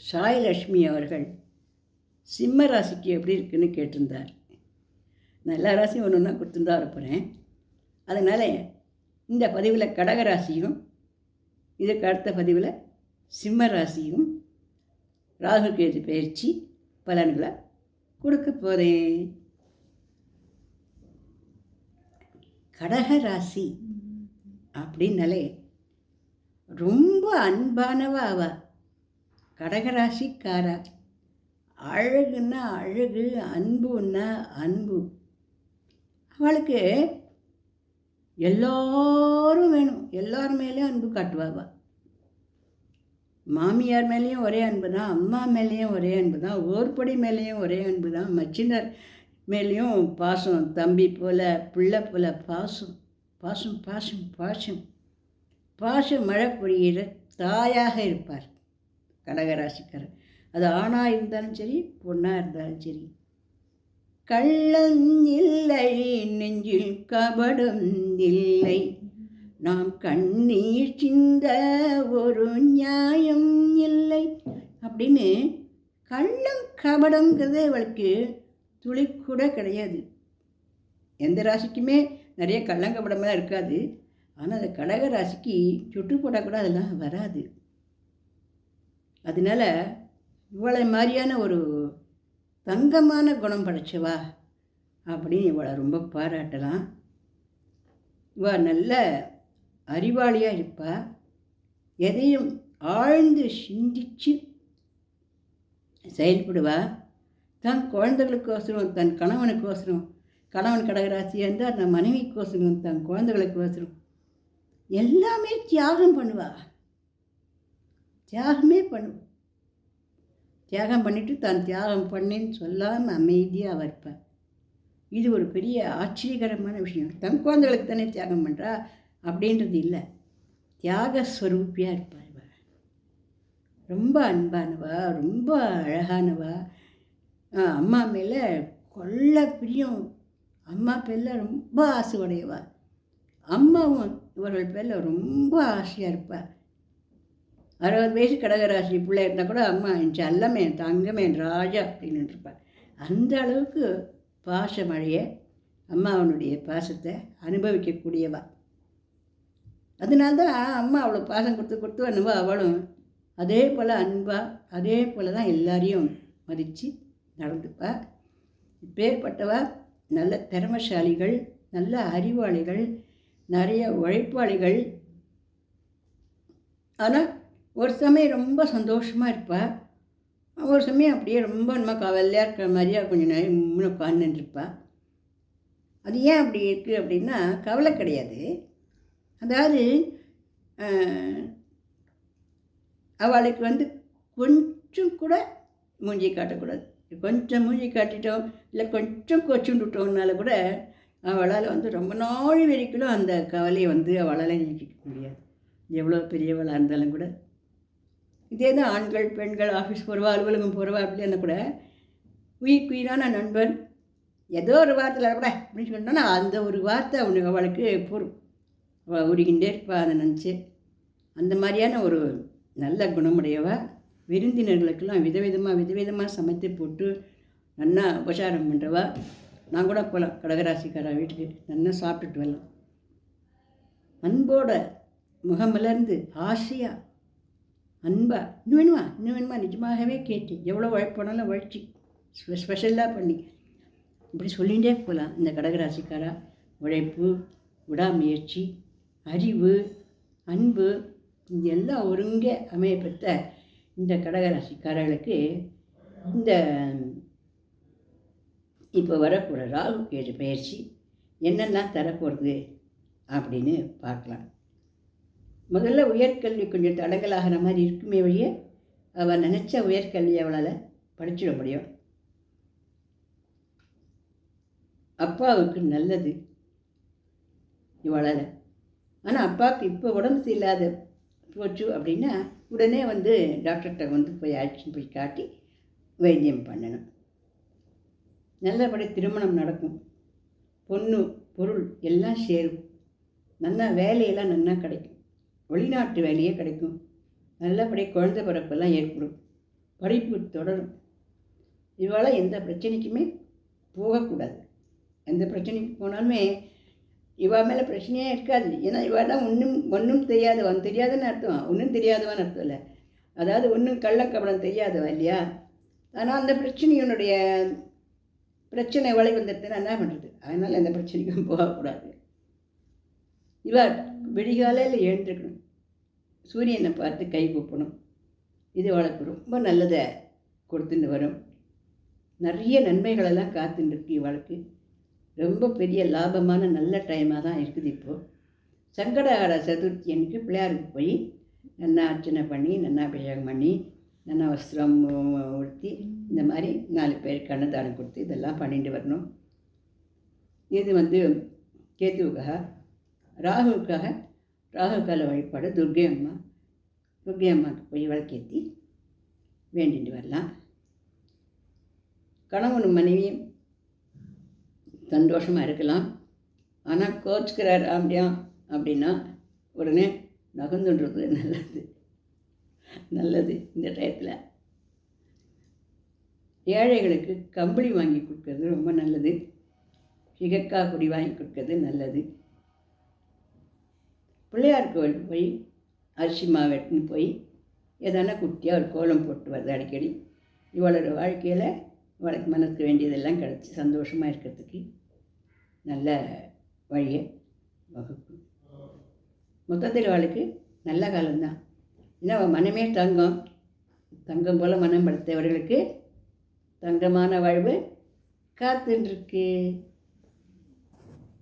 சாய்லக்ஷ்மி அவர்கள் சிம்ம ராசிக்கு எப்படி இருக்குன்னு கேட்டிருந்தார். நான் எல்லா ராசியும் ஒன்று ஒன்றா கொடுத்துருந்தா இருப்பேன். அதனால் இந்த பதிவில் கடக ராசியும், இதுக்கு அடுத்த பதிவில் சிம்ம ராசியும் ராகு கேது பயிற்சி பலன்களை கொடுக்க போகிறேன். கடக ராசி அப்படின்னாலே ரொம்ப அன்பானவா அவ. கடகராசிக்காரா அழகுன்னா அழகு, அன்புன்னா அன்பு. அவளுக்கு எல்லாரும் வேணும், எல்லார் மேலேயும் அன்பு காட்டுவாவா. மாமியார் மேலேயும் ஒரே அன்பு தான், அம்மா மேலேயும் ஒரே அன்பு தான், ஓர்படி மேலேயும் ஒரே அன்பு தான், மச்சினர் மேலேயும் பாசம், தம்பி போல் பிள்ளை போல் பாசம் பாசம் பாசம் பாசம் பாசம் மழை பொழிகிற தாயாக இருப்பார் கடகராசிக்காரர். அது ஆணாக இருந்தாலும் சரி, பொண்ணாக இருந்தாலும் சரி. கள்ளம் இல்லை நெஞ்சில், கபடம் இல்லை, நாம் கண்ணீர் சிந்த ஒரு நியாயம் இல்லை அப்படின்னு கள்ளம் கபடங்கிறதே அவளுக்கு துளி கூட கிடையாது. எந்த ராசிக்குமே நிறைய கள்ளங்கபடமெல்லாம் இருக்காது. ஆனால் அந்த கடக ராசிக்கு சுட்டு போட்டால் கூட அதெல்லாம் வராது. அதனால் இவளை மாதிரியான ஒரு தங்கமான குணம் படைச்சவா அப்படின்னு இவளை ரொம்ப பாராட்டலாம். இவள் நல்ல அறிவாளியாக இருப்பா. எதையும் ஆழ்ந்து சிந்திச்சு செயல்படுவா. தன் குழந்தைகளுக்கோசரம், தன் கணவனுக்கோசரம், கணவன் கடகராசியாக இருந்தால் தன் மனைவிக்கோசரம், தன் குழந்தைகளுக்கோசரம் எல்லாமே தியாகம் பண்ணுவா. தியாகமே பண்ணுவோம். தியாகம் பண்ணிவிட்டு தான் தியாகம் பண்ணேன்னு சொல்லாமல் அமைதியாக இருப்பார். இது ஒரு பெரிய ஆச்சரியகரமான விஷயம். தன் குழந்தைகளுக்கு தானே தியாகம் பண்ணுறா அப்படின்றது இல்லை, தியாக ஸ்வரூப்பியாக இருப்பார். ரொம்ப அன்பானவா, ரொம்ப அழகானவா. அம்மா மேலே கொள்ள பிரியம், அம்மா பேரில் ரொம்ப ஆசை உடையவா. அம்மாவும் இவர்கள் பேரில் ரொம்ப ஆசையாக இருப்பாள். 60 வயசு கடகராசி பிள்ளை இருந்தால் கூட அம்மா என் செல்லமே, என் தங்கமே, என் ராஜா அப்படின்னு இருப்பாள். அந்த அளவுக்கு பாச மழையை, அம்மாவனுடைய பாசத்தை அனுபவிக்கக்கூடியவா. அதனால்தான் அம்மா அவ்வளோ பாசம் கொடுத்து அனுபவ அவளும் அதே போல் அன்பாக, அதே போல் தான் எல்லாரையும் மதித்து நடந்துப்பா. இப்பேற்பட்டவா நல்ல திறமைசாலிகள், நல்ல அறிவாளிகள், நிறைய உழைப்பாளிகள். ஆனால் ஒரு சமயம் ரொம்ப சந்தோஷமாக இருப்பாள், ஒரு சமயம் அப்படியே ரொம்ப நம்ம கவலையாக இருக்கிற மாதிரியா கொஞ்சம் நேரம் முன்ன உட்காந்துருப்பா. அது ஏன் அப்படி இருக்குது அப்படின்னா கவலை கிடையாது. அதாவது அவளுக்கு கொஞ்சம் கூட மூஞ்சி காட்டக்கூடாது. கொஞ்சம் மூஞ்சி காட்டிட்டோம், இல்லை கொஞ்சம் கொச்சுண்டுட்டோம்னால கூட அவளால் ரொம்ப நாள் வரைக்கும் அந்த கவலையை அவளால் நீக்கிக்க முடியாது, எவ்வளோ பெரியவளாக இருந்தாலும் கூட. இதே தான் ஆண்கள், பெண்கள், ஆஃபீஸ் போகிறவா, அலுவலகம் போகிறவா அப்படின்னா கூட உயிரான நண்பன் ஏதோ ஒரு வார்த்தையில் கூட அப்படின்னு சொன்னோன்னா அந்த ஒரு வார்த்தை அவளுக்கு போகும். அவள் உருகின்றே இருப்பா அதை நினச்சி. அந்த மாதிரியான ஒரு நல்ல குணமுடையவா. விருந்தினர்களுக்கெல்லாம் விதவிதமாக சமைத்து போட்டு நல்லா உபசாரம் பண்ணுறவா. நான் கூட போகலாம் கடகராசிக்காரா வீட்டுக்கு, நல்லா சாப்பிட்டுட்டு வரலாம். அன்போட முகமலர்ந்து ஆசையாக அன்பா இன்னும் வேணுமா நிஜமாகவே கேட்டு எவ்வளோ உழைப்பானாலும் உழைச்சி ஸ்பெஷலாக பண்ணி இப்படி சொல்லிகிட்டே போகலாம். இந்த கடகராசிக்காரா உழைப்பு, விடாமுயற்சி, அறிவு, அன்பு இதெல்லாம் ஒருங்கே அமையப்பட்ட இந்த கடகராசிக்காரர்களுக்கு இந்த இப்போ வரக்கூட ராகு கேது பயிற்சி என்னெல்லாம் தரப்போகிறது அப்படின்னு பார்க்கலாம். முதல்ல உயர்கல்வி கொஞ்சம் தடங்கலாகிற மாதிரி இருக்குமே வழிய அவள் நினச்ச உயர்கல்வி அவளால் படிச்சிட முடியும். அப்பாவுக்கு நல்லது இவளால். ஆனால் அப்பாவுக்கு இப்போ உடம்பு சரியில்லாத போச்சு அப்படின்னா உடனே டாக்டர்கிட்ட போய் அழைச்சின்னு போய் காட்டி வைத்தியம் பண்ணணும். நல்லபடி திருமணம் நடக்கும். பொண்ணு பொருள் எல்லாம் சேரும். நல்லா வேலையெல்லாம் நல்லா கிடைக்கும். வெளிநாட்டு வேலையே கிடைக்கும். நல்லபடி குழந்தை பிறப்பெல்லாம் ஏற்படும். படிப்பு தொடரும். இவளால் எந்த பிரச்சனைக்குமே போகக்கூடாது. எந்த பிரச்சனைக்கு போனாலுமே இவள் மேலே பிரச்சனையே இருக்காது. ஏன்னா இவள் தான் ஒன்றும் தெரியாதவன். தெரியாதுன்னு அர்த்தம், ஒன்றும் தெரியாதவன் அர்த்தம் இல்லை. அதாவது ஒன்றும் கள்ளக்கபடம் தெரியாதவன் இல்லையா. ஆனால் அந்த பிரச்சனையினுடைய பிரச்சனை இவளை வந்துடுதுன்னா என்ன பண்ணுறது? அதனால் எந்த பிரச்சனைக்கும் போகக்கூடாது. இவள் விடிகாலையில் எழுந்திருக்கணும், சூரியனை பார்த்து கை கூப்பணும். இது அவளுக்கு ரொம்ப நல்லதை கொடுத்துட்டு வரும். நிறைய நன்மைகளெல்லாம் காத்துட்டுருக்கு. இவளுக்கு ரொம்ப பெரிய லாபமான நல்ல டைமாக தான் இருக்குது. இப்போது சங்கடஹர சதுர்த்தி அன்றைக்கி பிள்ளையாருக்கு போய் நல்லா அர்ச்சனை பண்ணி, நல்லா அபிஷேகம் பண்ணி, நல்லா வஸ்திரம் உடுத்தி, இந்த மாதிரி 4 பேருக்கு அன்னதானம் கொடுத்து இதெல்லாம் பண்ணிட்டு வரணும். இது கேத்துவுக்காக. ராகுவுக்காக ராகுகால வழிபாடு துர்க்கை அம்மாவுக்கு போய் விளக்கேற்றி வேண்டிட்டு வரலாம். கணவனும் மனைவியும் சந்தோஷமாக இருக்கலாம். ஆனால் கோச்சுக்கிறார் அப்படின்னா உடனே நகர்ந்துன்றது நல்லது. இந்த டயத்தில் ஏழைகளுக்கு கம்பளி வாங்கி கொடுக்கறது ரொம்ப நல்லது. சிகக்காய் பொடி வாங்கி கொடுக்கறது நல்லது. பிள்ளையார் கோவிலுக்கு போய் அரிசி மாவு எடுத்துன்னு போய் எதனா குட்டியாக ஒரு கோலம் போட்டு வருது அடிக்கடி. இவளோட வாழ்க்கையில் இவளுக்கு மனசுக்கு வேண்டியதெல்லாம் கிடச்சி சந்தோஷமாக இருக்கிறதுக்கு நல்ல வழியை வகுக்கும். மொத்தத்தில் இவளுக்கு நல்ல காலம்தான். ஏன்னா அவள் மனமே தங்கம் போல் மனம் படுத்தவர்களுக்கு தங்கமான வாழ்வு காத்துருக்கு.